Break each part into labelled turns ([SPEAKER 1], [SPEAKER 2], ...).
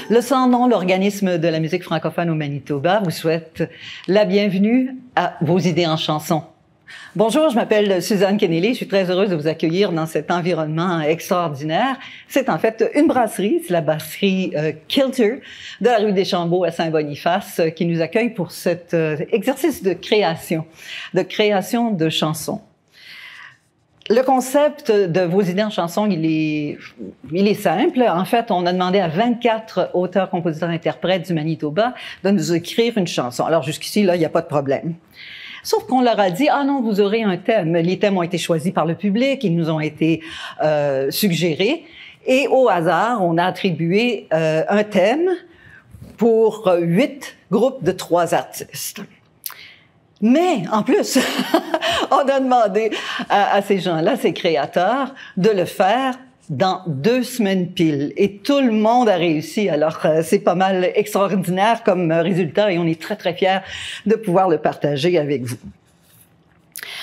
[SPEAKER 1] Le Sans Nom, l'organisme de la musique francophone au Manitoba, vous souhaite la bienvenue à Vos idées en chanson. Bonjour, je m'appelle Suzanne Kennelly. Je suis très heureuse de vous accueillir dans cet environnement extraordinaire. C'est en fait une brasserie, c'est la brasserie Kilter de la rue des Chambeaux à Saint-Boniface qui nous accueille pour cet exercice de création de chansons. Le concept de Vos idées en chanson, il est simple. En fait, on a demandé à 24 auteurs, compositeurs, interprètes du Manitoba de nous écrire une chanson. Alors jusqu'ici, là, il n'y a pas de problème. Sauf qu'on leur a dit, ah non, vous aurez un thème. Les thèmes ont été choisis par le public, ils nous ont été suggérés. Et au hasard, on a attribué un thème pour 8 groupes de 3 artistes. Mais, en plus, on a demandé à ces gens-là, ces créateurs, de le faire dans 2 semaines pile. Et tout le monde a réussi. Alors, c'est pas mal extraordinaire comme résultat et on est très, très fiers de pouvoir le partager avec vous.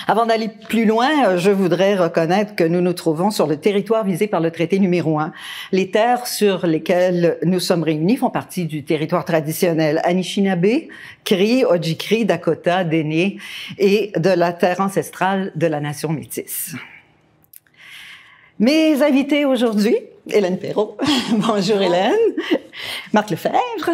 [SPEAKER 1] Avant d'aller plus loin, je voudrais reconnaître que nous nous trouvons sur le territoire visé par le traité numéro 1. Les terres sur lesquelles nous sommes réunis font partie du territoire traditionnel Anishinaabe, Cri, Ojibwe, Dakota, Dene et de la terre ancestrale de la nation métisse. Mes invités aujourd'hui, Hélène Perrault. Bonjour Hélène. Marc Lefebvre.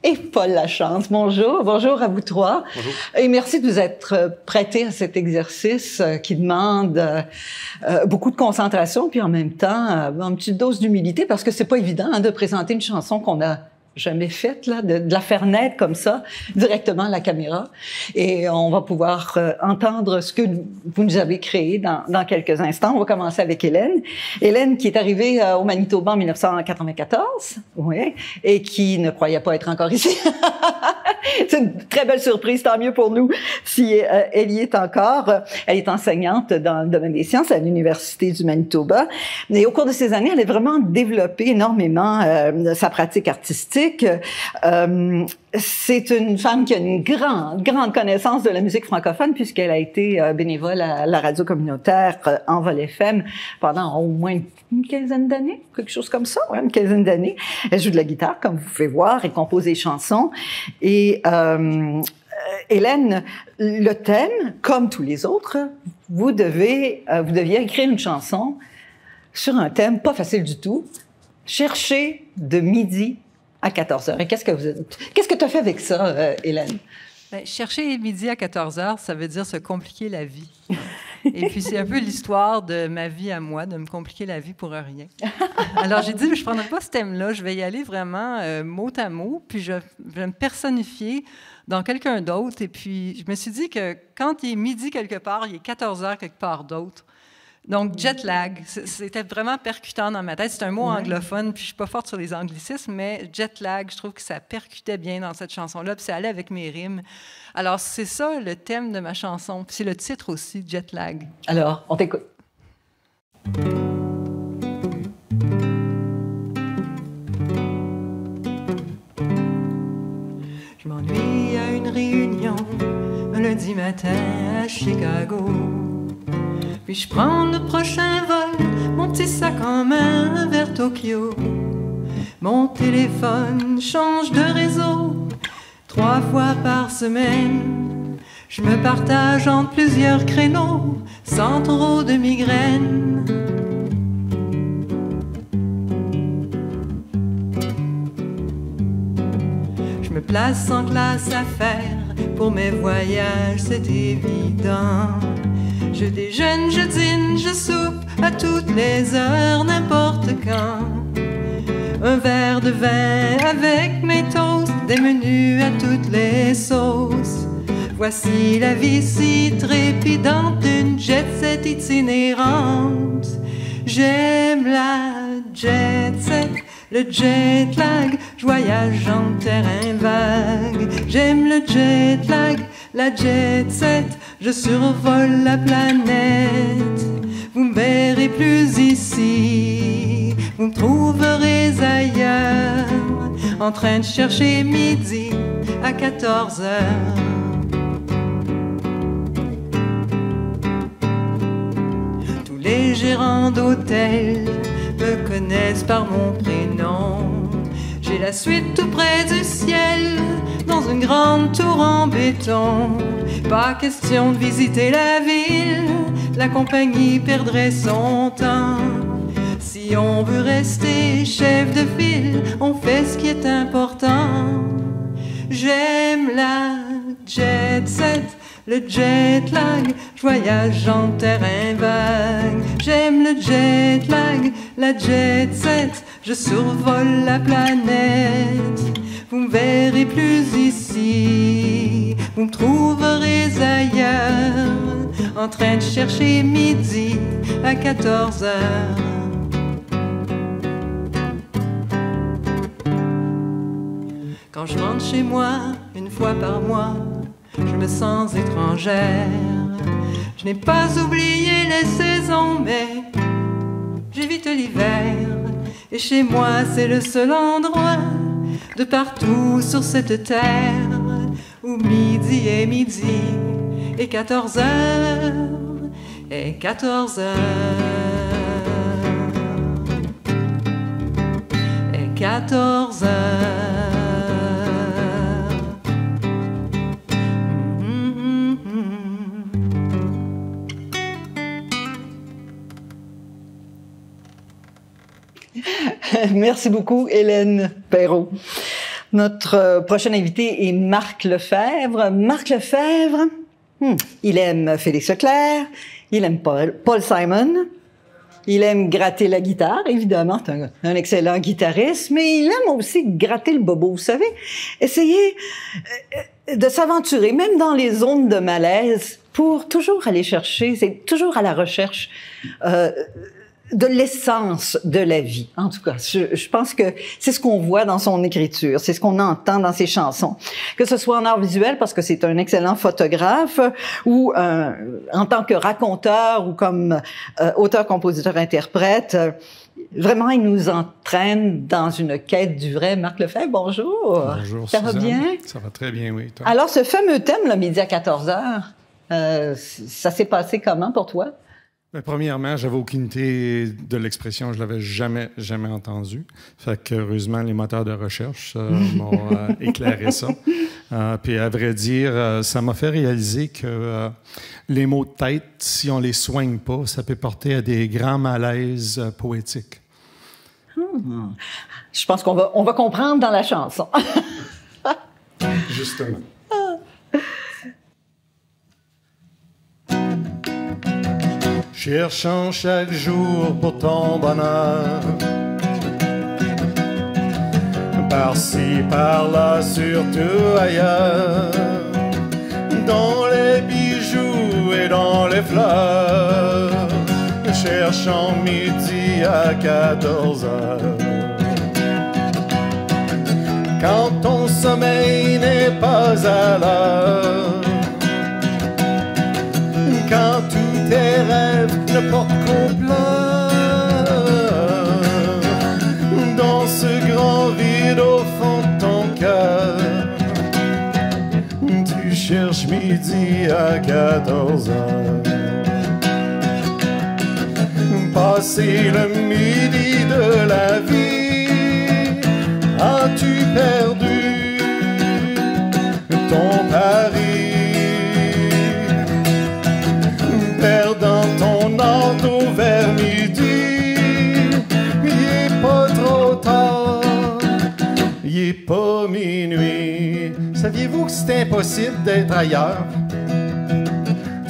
[SPEAKER 1] Et Paul Lachance, bonjour. Bonjour à vous 3.
[SPEAKER 2] Bonjour.
[SPEAKER 1] Et merci de vous être prêtés à cet exercice qui demande beaucoup de concentration, puis en même temps, une petite dose d'humilité, parce que c'est pas évident de présenter une chanson qu'on a jamais faite, là, de la faire naître comme ça, directement à la caméra. Et on va pouvoir entendre ce que vous nous avez créé dans quelques instants. On va commencer avec Hélène. Hélène qui est arrivée au Manitoba en 1994, oui, et qui ne croyait pas être encore ici. C'est une très belle surprise, tant mieux pour nous si elle y est encore. Elle est enseignante dans le domaine des sciences à l'Université du Manitoba. Et au cours de ces années, elle a vraiment développé énormément sa pratique artistique. C'est une femme qui a une grande connaissance de la musique francophone puisqu'elle a été bénévole à la radio communautaire Envol FM pendant au moins une quinzaine d'années, quelque chose comme ça, ouais, une quinzaine d'années. Elle joue de la guitare, comme vous pouvez voir, et compose des chansons. Et Hélène, le thème, comme tous les autres, vous deviez écrire une chanson sur un thème pas facile du tout. Chercher de midi à 14 heures. Et qu'est-ce que tu as fait avec ça, Hélène?
[SPEAKER 3] Bien, chercher midi à 14 heures, ça veut dire se compliquer la vie. Et puis, c'est un peu l'histoire de ma vie à moi, de me compliquer la vie pour rien. Alors, j'ai dit, je ne prendrai pas ce thème-là, je vais y aller vraiment mot à mot, puis je vais me personnifier dans quelqu'un d'autre. Et puis, je me suis dit que quand il est midi quelque part, il est 14 heures quelque part d'autre. Donc, jet lag, c'était vraiment percutant dans ma tête. C'est un mot anglophone, puis je suis pas forte sur les anglicismes, mais jet lag, je trouve que ça percutait bien dans cette chanson-là, puis ça allait avec mes rimes. Alors, c'est ça le thème de ma chanson, puis c'est le titre aussi, jet lag.
[SPEAKER 1] Alors, on t'écoute.
[SPEAKER 3] Je m'ennuie à une réunion un lundi matin à Chicago. Puis je prends le prochain vol, mon petit sac en main vers Tokyo. Mon téléphone change de réseau 3 fois par semaine. Je me partage entre plusieurs créneaux sans trop de migraines. Je me place en classe affaires pour mes voyages, c'est évident. Je déjeune, je dîne, je soupe à toutes les heures, n'importe quand. Un verre de vin avec mes toasts, des menus à toutes les sauces. Voici la vie si trépidante d'une jet-set itinérante. J'aime la jet-set, le jet lag, je voyage en terrain vague. J'aime le jet lag, la jet-set, je survole la planète. Vous me verrez plus ici, vous me trouverez ailleurs, en train de chercher midi à 14 heures. Tous les gérants d'hôtel me connaissent par mon prénom. J'ai J'ai la suite tout près du ciel, dans une grande tour en béton. Pas question de visiter la ville, la compagnie perdrait son temps. Si on veut rester chef de file, on fait ce qui est important. J'aime la jet set, le jet lag, je voyage en terrain vague. J'aime le jet lag, la jet set, je survole la planète. Vous me verrez plus ici, vous me trouverez ailleurs, en train de chercher midi à 14 heures. Quand je rentre chez moi, une fois par mois, je me sens étrangère. Je n'ai pas oublié les saisons, mais j'évite l'hiver. Et chez moi, c'est le seul endroit de partout sur cette terre où midi est midi et 14 heures et 14 heures et 14 heures.
[SPEAKER 1] Merci beaucoup, Hélène Perrault. Notre prochain invité est Marc Lefebvre. Marc Lefebvre, il aime Félix Leclerc, il aime Paul Simon, il aime gratter la guitare, évidemment, c'est un excellent guitariste, mais il aime aussi gratter le bobo, vous savez, essayer de s'aventurer, même dans les zones de malaise, pour toujours aller chercher, c'est toujours à la recherche de l'essence de la vie. En tout cas, je pense que c'est ce qu'on voit dans son écriture, c'est ce qu'on entend dans ses chansons. Que ce soit en art visuel, parce que c'est un excellent photographe, ou en tant que raconteur, ou comme auteur, compositeur, interprète, vraiment, il nous entraîne dans une quête du vrai. Marc Lefebvre, bonjour.
[SPEAKER 2] Bonjour,
[SPEAKER 1] ça va bien?
[SPEAKER 2] Ça va très bien, oui. Toi?
[SPEAKER 1] Alors, ce fameux thème, le midi à 14 heures, ça s'est passé comment pour toi?
[SPEAKER 2] Mais premièrement, j'avais aucune idée de l'expression, je l'avais jamais entendu. Fait que heureusement, les moteurs de recherche m'ont éclairé ça. Puis à vrai dire, ça m'a fait réaliser que les mots de tête, si on les soigne pas, ça peut porter à des grands malaises poétiques.
[SPEAKER 1] Je pense qu'on va comprendre dans la chanson.
[SPEAKER 2] Justement. Cherchant chaque jour pour ton bonheur, par-ci, par-là, surtout ailleurs, dans les bijoux et dans les fleurs, cherchant midi à 14 heures. Quand ton sommeil n'est pas à l'heure, quand tous tes rêves ne portent qu'au pleurs, dans ce grand vide au fond de ton cœur, tu cherches midi à 14 heures. Passer le midi de la vie, as-tu perdu ton pari? Perdant ton ordre vers midi, il est pas trop tard, il est pas minuit. Saviez-vous que c'est impossible d'être ailleurs?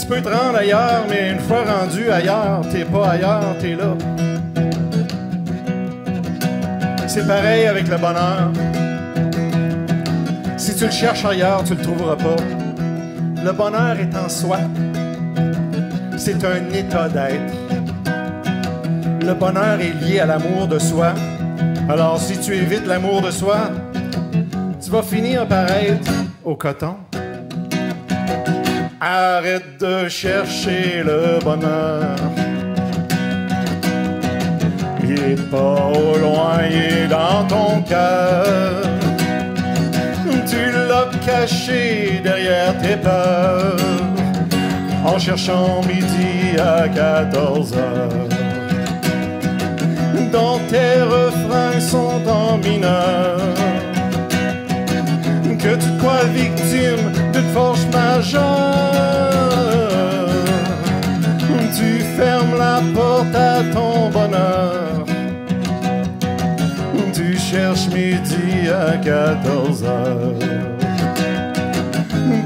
[SPEAKER 2] Tu peux te rendre ailleurs, mais une fois rendu ailleurs, t'es pas ailleurs, t'es là. C'est pareil avec le bonheur. Si tu le cherches ailleurs, tu le trouveras pas. Le bonheur est en soi. C'est un état d'être. Le bonheur est lié à l'amour de soi. Alors, si tu évites l'amour de soi, tu vas finir par être au coton. Arrête de chercher le bonheur. Il est pas au loin, il est dans ton cœur. Tu l'as caché derrière tes peurs, en cherchant midi à 14 heures. Dans tes refrains sont en mineur, l'argent. Tu fermes la porte à ton bonheur. Tu cherches midi à 14 heures.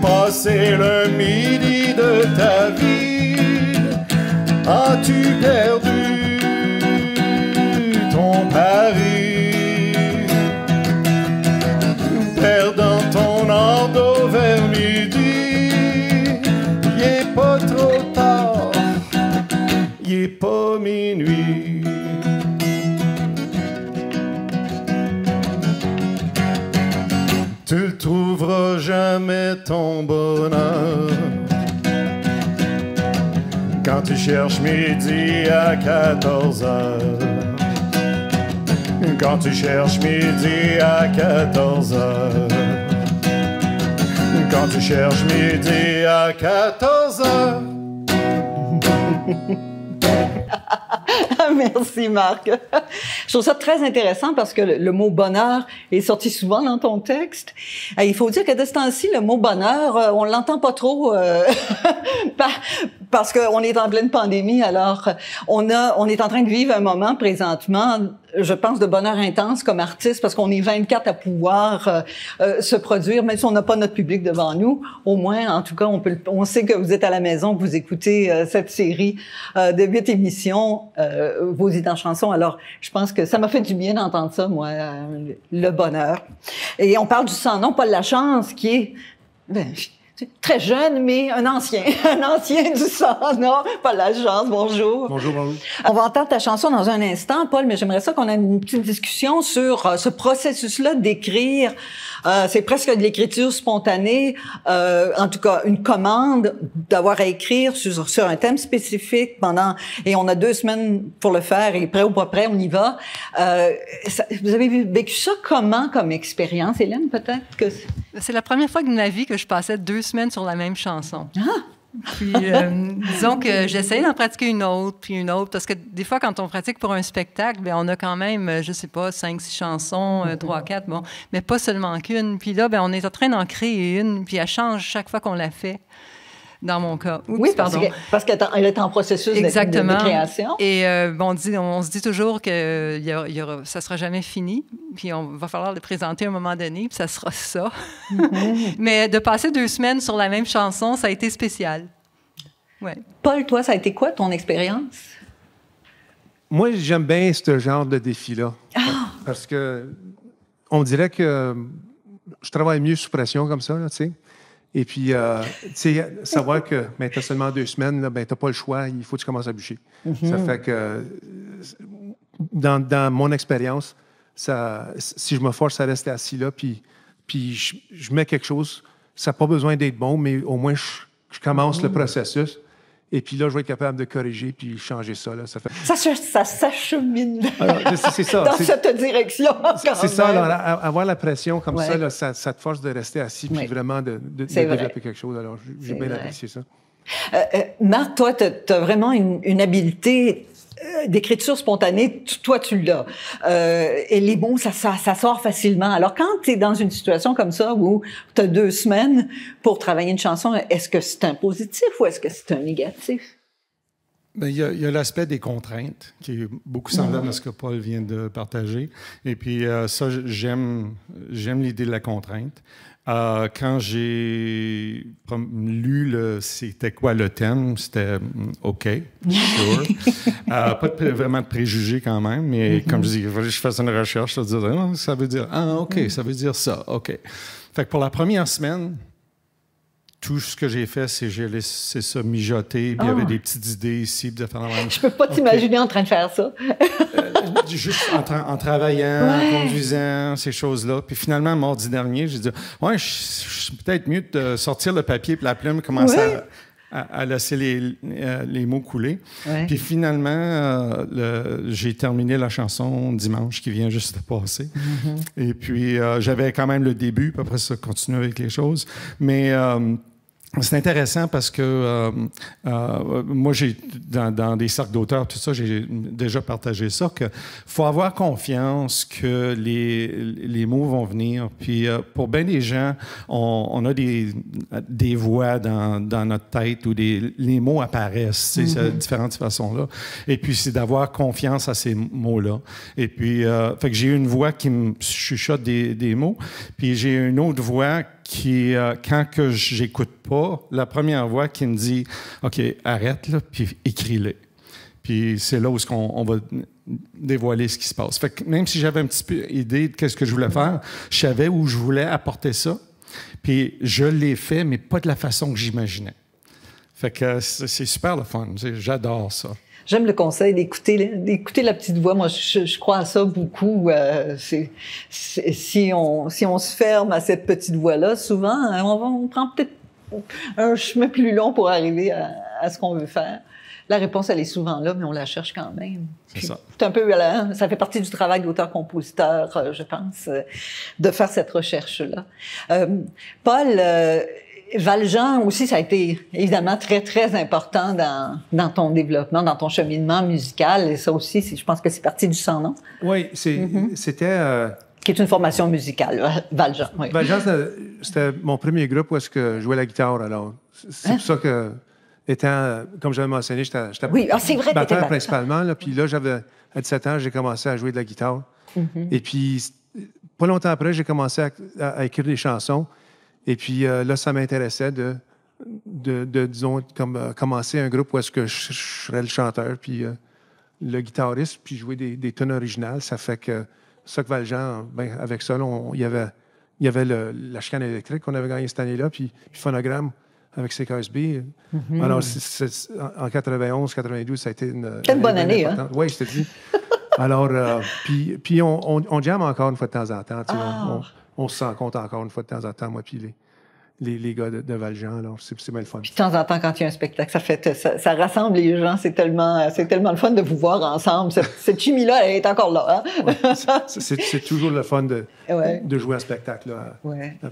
[SPEAKER 2] Passer le midi de ta vie, as-tu perdu ton pari? Perdant ton ordre vers midi, il est pas trop tard, il est pas minuit. Tu ne trouveras jamais ton bonheur quand tu cherches midi à 14 heures. Quand tu cherches midi à 14 heures. Quand tu cherches midi à 14 heures.
[SPEAKER 1] Merci, Marc. Je trouve ça très intéressant parce que le mot bonheur est sorti souvent dans ton texte. Il faut dire que de ce temps-ci, le mot bonheur, on l'entend pas trop parce qu'on est en pleine pandémie. Alors, on est en train de vivre un moment présentement, je pense, de bonheur intense comme artiste parce qu'on est 24 à pouvoir se produire, même si on n'a pas notre public devant nous. Au moins, en tout cas, on sait que vous êtes à la maison, que vous écoutez cette série de 8 émissions, vos idées en chanson. Alors, je pense que ça m'a fait du bien d'entendre ça, moi, le bonheur. Et on parle du sans nom, Paul Lachance, qui est très jeune, mais un ancien du sans nom. Paul Lachance, bonjour.
[SPEAKER 2] Bonjour, bonjour.
[SPEAKER 1] On va entendre ta chanson dans un instant, Paul, mais j'aimerais ça qu'on ait une petite discussion sur ce processus-là d'écrire. C'est presque de l'écriture spontanée, en tout cas une commande d'avoir à écrire sur un thème spécifique et on a 2 semaines pour le faire et prêt ou pas prêt, on y va. Vous avez vécu ça comment comme expérience, Hélène, peut-être que...
[SPEAKER 3] C'est la première fois de ma vie que je passais 2 semaines sur la même chanson. Ah! Puis, disons que j'essayais d'en pratiquer une autre, puis une autre, parce que des fois, quand on pratique pour un spectacle, bien, on a quand même, je sais pas, 5-6 chansons, 3-4, bon, mais pas seulement qu'une. Puis là, bien, on est en train d'en créer une, puis elle change chaque fois qu'on la fait, dans mon cas. Oups,
[SPEAKER 1] oui, parce qu'elle est en processus de création.
[SPEAKER 3] Et bon, on se dit toujours que ça sera jamais fini, puis on va falloir le présenter à un moment donné, puis ça sera ça. Mm-hmm. Mais de passer 2 semaines sur la même chanson, ça a été spécial. Ouais.
[SPEAKER 1] Paul, toi, ça a été quoi ton expérience?
[SPEAKER 4] Moi, j'aime bien ce genre de défi-là. Ah! Parce que on dirait que je travaille mieux sous pression comme ça, tu sais. Et puis, tu sais, savoir que tu as seulement 2 semaines, tu n'as pas le choix, il faut que tu commences à bûcher. Mm-hmm. Ça fait que, dans mon expérience, si je me force à rester assis là, puis je mets quelque chose, ça n'a pas besoin d'être bon, mais au moins, je commence le processus. Et puis là, je vais être capable de corriger puis changer ça. Là.
[SPEAKER 1] Ça s'achemine
[SPEAKER 4] c'est ça,
[SPEAKER 1] dans cette direction.
[SPEAKER 4] C'est ça. Alors, avoir la pression comme ça, ça te force de rester assis puis vraiment de développer quelque chose. Alors, j'ai bien apprécié ça.
[SPEAKER 1] Marc, toi, tu as vraiment une habileté d'écriture spontanée. Toi, tu l'as. Et les mots, ça sort facilement. Alors, quand tu es dans une situation comme ça où tu as 2 semaines pour travailler une chanson, est-ce que c'est un positif ou est-ce que c'est un négatif?
[SPEAKER 2] Bien, il y a l'aspect des contraintes qui est beaucoup semblable à ce que Paul vient de partager. Et puis, ça, j'aime l'idée de la contrainte. Quand j'ai lu c'était quoi le thème, c'était OK, sure. Pas vraiment de préjugés quand même, mais comme je dis, il fallait que je fasse une recherche, ça veut dire, OK, ça veut dire ça, OK. Fait que pour la première semaine, tout ce que j'ai fait, c'est j'ai laissé ça mijoter, puis il y avait des petites idées ici, puis de faire
[SPEAKER 1] je peux pas t'imaginer en train de faire ça.
[SPEAKER 2] Juste en travaillant, en conduisant, ces choses-là. Puis finalement, mardi dernier, j'ai dit, c'est peut-être mieux de sortir le papier et la plume, commencer à laisser les mots couler. Ouais. Puis finalement, j'ai terminé la chanson dimanche qui vient juste de passer. Mm-hmm. Et puis, j'avais quand même le début, puis après ça, continuer avec les choses. Mais c'est intéressant parce que moi, dans des cercles d'auteurs, tout ça, j'ai déjà partagé ça, qu'il faut avoir confiance que les mots vont venir. Puis pour bien des gens, on a des voix dans notre tête où les mots apparaissent, de différentes façons-là. Et puis, c'est d'avoir confiance à ces mots-là. Et puis, fait que j'ai une voix qui me chuchote des mots, puis j'ai une autre voix qui, quand que j'écoute pas, la première voix qui me dit « OK, arrête, là, puis écris-le. » Puis c'est là où on va dévoiler ce qui se passe. Fait que même si j'avais un petit peu idée de ce que je voulais faire, je savais où je voulais apporter ça. Puis je l'ai fait, mais pas de la façon que j'imaginais. Fait que c'est super le fun. J'adore ça.
[SPEAKER 1] J'aime le conseil d'écouter la petite voix. Moi, je crois à ça beaucoup. Si on se ferme à cette petite voix-là, souvent, on prend peut-être un chemin plus long pour arriver à ce qu'on veut faire. La réponse, elle est souvent là, mais on la cherche quand même.
[SPEAKER 2] C'est ça.
[SPEAKER 1] C'est un peu, ça fait partie du travail d'auteur-compositeur, je pense, de faire cette recherche-là. Paul, Valjean aussi, ça a été évidemment très, très important dans ton développement, dans ton cheminement musical. Et ça aussi, je pense que c'est parti du Sans Nom.
[SPEAKER 4] Oui, c'était...
[SPEAKER 1] Qui est une formation musicale, Valjean. Oui.
[SPEAKER 4] Valjean, c'était mon premier groupe où est-ce que je jouais la guitare. Alors, c'est pour ça que, comme j'avais mentionné, j'étais
[SPEAKER 1] oui, c'est vrai,
[SPEAKER 4] batteur principalement. Là, puis là, à 17 ans, j'ai commencé à jouer de la guitare. Et puis, pas longtemps après, j'ai commencé à écrire des chansons. Et puis là, ça m'intéressait de disons, commencer un groupe où est-ce que je serais le chanteur, puis le guitariste, puis jouer des tunes originales. Ça fait que Valjean, ben, avec ça, il y avait la chicane électrique qu'on avait gagnée cette année-là, puis Phonogramme avec CKSB. Alors, en 91, 92, ça a été une
[SPEAKER 1] bonne année, hein?
[SPEAKER 4] Oui, je te dis. Alors, puis on jamme encore une fois de temps en temps. On se rencontre encore une fois de temps en temps, moi puis les gars de Valjean. Alors, c'est bien le fun.
[SPEAKER 1] Puis de temps en temps, quand il y a un spectacle, ça rassemble les gens. C'est tellement le fun de vous voir ensemble. Cette chimie-là, elle est encore là. Hein?
[SPEAKER 4] Ouais, c'est toujours le fun de jouer un spectacle là,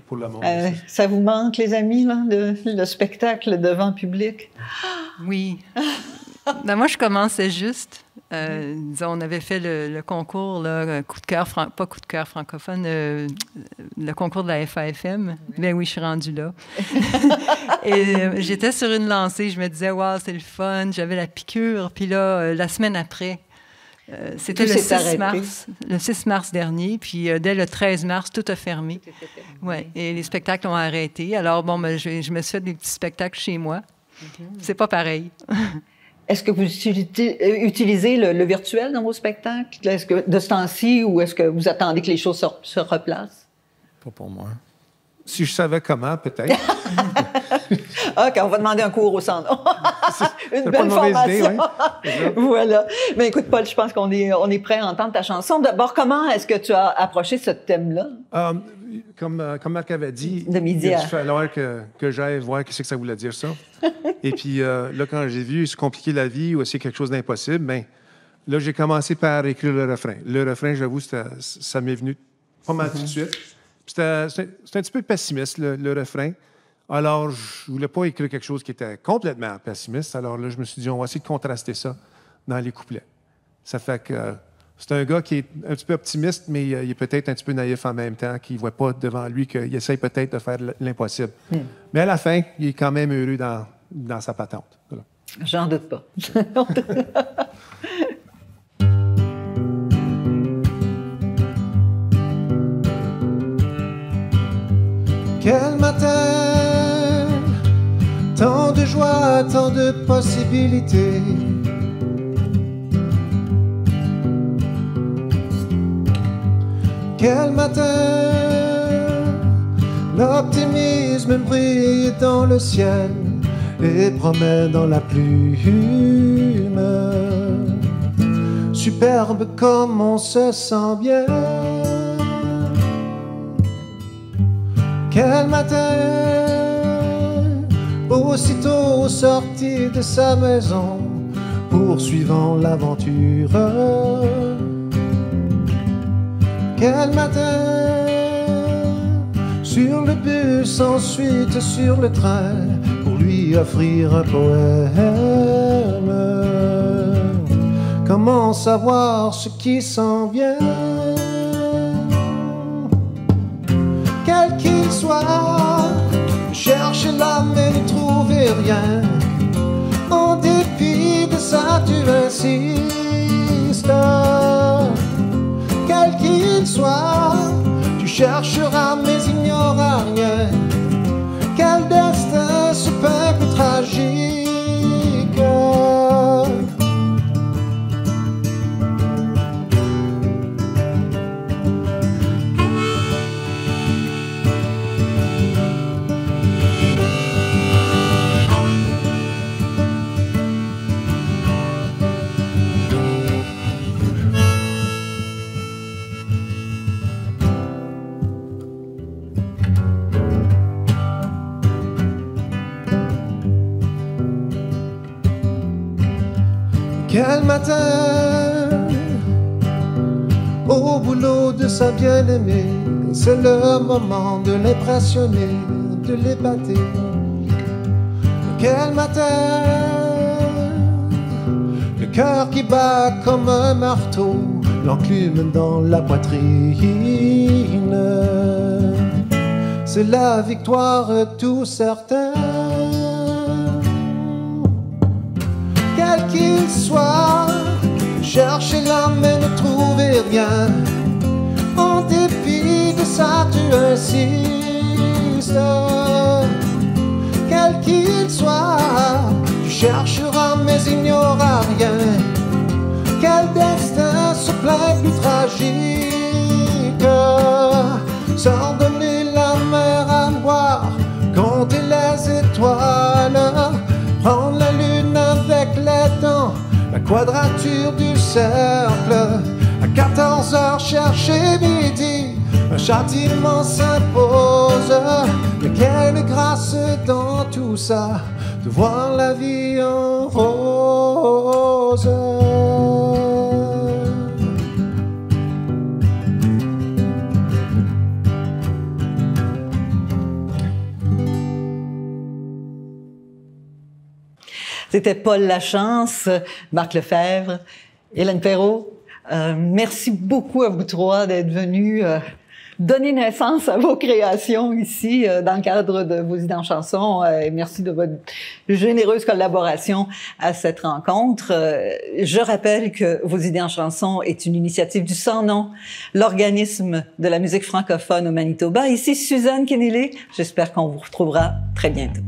[SPEAKER 4] pour le monde.
[SPEAKER 1] Ça vous manque, les amis, là, le spectacle devant public?
[SPEAKER 3] Oui. Ben, moi, je commençais juste. Disons, on avait fait le concours, là, coup de cœur, pas coup de cœur francophone, le concours de la FAFM. Ben oui, je suis rendue là. Et j'étais sur une lancée. Je me disais, wow, c'est le fun. J'avais la piqûre. Puis là, la semaine après, c'était le 6 mars dernier. Puis dès le 13 mars, tout a fermé. Ouais, et les spectacles ont arrêté. Alors, bon, ben, je me suis fait des petits spectacles chez moi. C'est pas pareil.
[SPEAKER 1] Est-ce que vous utilisez le virtuel dans vos spectacles? Est-ce que de ce temps-ci, ou est-ce que vous attendez que les choses se replacent?
[SPEAKER 2] Pas pour moi.
[SPEAKER 4] Si je savais comment, peut-être.
[SPEAKER 1] OK, on va demander un cours au centre. Une belle
[SPEAKER 4] formation.
[SPEAKER 1] Idée, oui. Voilà. Mais écoute, Paul, je pense qu'on est prêt à entendre ta chanson. D'abord, comment est-ce que tu as approché ce thème-là?
[SPEAKER 4] Comme Marc avait dit,
[SPEAKER 1] il
[SPEAKER 4] a falloir que j'aille voir qu'est-ce que ça voulait dire, ça. Et puis là, quand j'ai vu se compliquer la vie ou essayer quelque chose d'impossible, bien, là, j'ai commencé par écrire le refrain. Le refrain, j'avoue, ça m'est venu pas mal tout de suite. C'était un petit peu pessimiste, le refrain. Alors, je voulais pas écrire quelque chose qui était complètement pessimiste. Alors là, je me suis dit, on va essayer de contraster ça dans les couplets. Ça fait que c'est un gars qui est un petit peu optimiste, mais il est peut-être un petit peu naïf en même temps, qui ne voit pas devant lui qu'il essaye peut-être de faire l'impossible. Mais à la fin, il est quand même heureux dans sa patente. Voilà.
[SPEAKER 1] J'en doute pas.
[SPEAKER 5] Quel matin, tant de joie, tant de possibilités. Quel matin, l'optimisme brille dans le ciel et promet dans la plume. Superbe comme on se sent bien. Quel matin, aussitôt sorti de sa maison, poursuivant l'aventure. Quel matin, sur le but bus, ensuite sur le train pour lui offrir un poème. Comment savoir ce qui s'en vient? Quel qu'il soit, cherche là mais ne trouvez rien. En dépit de ça, tu insistes. Quel qu'il soit, tu chercheras mais ignoras rien. Quel destin se peut plus tragique? Quel matin, au boulot de sa bien-aimée, c'est le moment de l'impressionner, de l'épater. Quel matin, le cœur qui bat comme un marteau, l'enclume dans la poitrine. C'est la victoire tout certain. Quel qu'il soit, cherchez là mais ne trouvez rien. En dépit de ça, tu insistes. Quel qu'il soit, tu chercheras mais ignoras rien. Quel destin se plaît plus tragique? Sans donner la mer à boire, compter les étoiles, prendre la lune avec les dents, la quadrature du cercle. À 14 heures, chercher midi, un châtiment s'impose. Mais quelle grâce dans tout ça, de voir la vie en rose.
[SPEAKER 1] C'était Paul Lachance, Marc Lefebvre, Hélène Perrault. Merci beaucoup à vous trois d'être venus donner naissance à vos créations ici dans le cadre de vos idées en chanson. Et merci de votre généreuse collaboration à cette rencontre. Je rappelle que vos idées en chanson est une initiative du Sans Nom, l'organisme de la musique francophone au Manitoba. Ici Suzanne Keneally. J'espère qu'on vous retrouvera très bientôt.